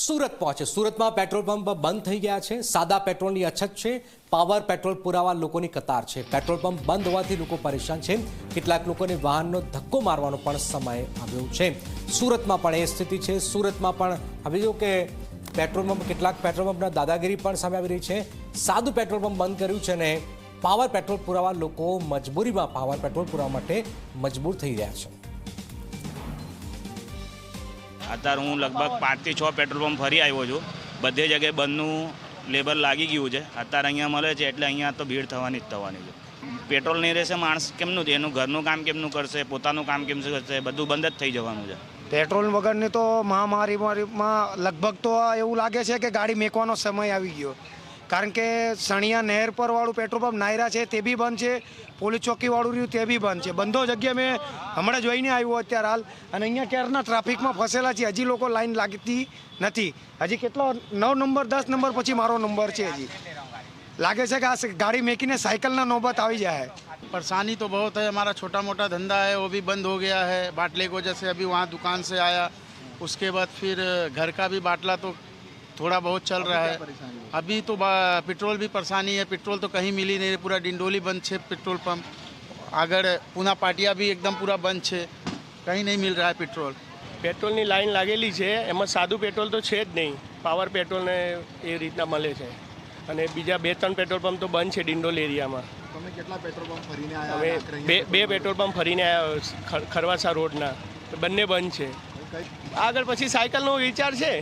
સુરત પહોંચે સુરતમાં petrol pump બંધ થઈ ગયા છે। સાદા પેટ્રોલની અછત છે। પાવર પેટ્રોલ પુરાવા લોકોની કતાર છે। પેટ્રોલ પંપ બંધ હોવાથી લોકો પરેશાન છે। કેટલાક લોકોને વાહનનો ધક્કો મારવાનો પણ સમય આવ્યો છે। સુરતમાં પણ એ સ્થિતિ છે। સુરતમાં પણ હવે જો કે પેટ્રોલ પંપ કેટલાક પેટ્રોલ પંપના દાદાગીરી પણ સામે આવી રહી છે। સાદું પેટ્રોલ પંપ બંધ કર્યું છે અને પાવર પેટ્રોલ પુરાવા લોકો મજબૂરીમાં પાવર પેટ્રોલ પુરાવા માટે મજબૂર થઈ રહ્યા છે। અત્યારે હું લગભગ 5 થી 6 પેટ્રોલ પંપ ફરી આવ્યો છું। બધે જગ્યાએ બંધનું લેબર લાગી ગયું છે। અત્યારે અહીંયા મળે છે એટલે અહીંયા તો ભીડ થવાની જ થવાની છે। પેટ્રોલ નહીં રહેશે માણસ કેમનું એનું ઘરનું કામ કેમનું કરશે, પોતાનું કામ કેમ કરશે, બધું બંધ જ થઈ જવાનું છે। પેટ્રોલ વગરની તો મહામારીમાં લગભગ તો એવું લાગે છે કે ગાડી મેકવાનો સમય આવી ગયો। કારણ કે સણિયા નહેર પર વાળું પેટ્રોલ પંપ નાયરા છે તે બી બંધ છે, પોલીસ ચોકી વાળું રહ્યું તે બી બંધ છે। બંધો જગ્યા મેં હમણાં જોઈને આવ્યો અત્યારે હાલ, અને અહીંયા ક્યારના ટ્રાફિકમાં ફસેલા છે। હજી લોકો લાઈન લાગતી નથી। હજી કેટલો 9 નંબર 10 નંબર પછી મારો નંબર છે। હજી લાગે છે કે આ ગાડી મેકીને સાइकिलना नौबत આવી જાય। परेशानी तो बहुत है। हमारा छोटा मोटा धंधा है वो भी बंद हो गया है बाटले को। जैसे अभी वहाँ दुकान से आया, उसके बाद फिर घर का भी बाटला तो थोड़ा बहुत चल रहा है। अभी तो पेट्रोल भी परेशानी है। पेट्रोल तो कहीं मिल ही नहीं। पूरा डिंडोली बंद है पेट्रोल पंप। आगળ पूना पाटिया भी एकदम पूरा बंद है, कहीं नहीं मिल रहा है पेट्रोल। પેટ્રોલની લાઈન લાગેલી છે, એમાં સાદું પેટ્રોલ તો છે જ નહીં। પાવર પેટ્રોલને એ રીતના મળે છે, અને બીજા 2-3 પેટ્રોલ પંપ તો બંધ છે ડિંડોલ એરિયામાં। તમે કેટલા પેટ્રોલ પંપ ફરીને આવ્યા? હવે બે પેટ્રોલ પંપ ફરીને આવ્યા ખરવાસા રોડના, બંને બંધ છે। આગળ પછી સાયકલનો વિચાર છે।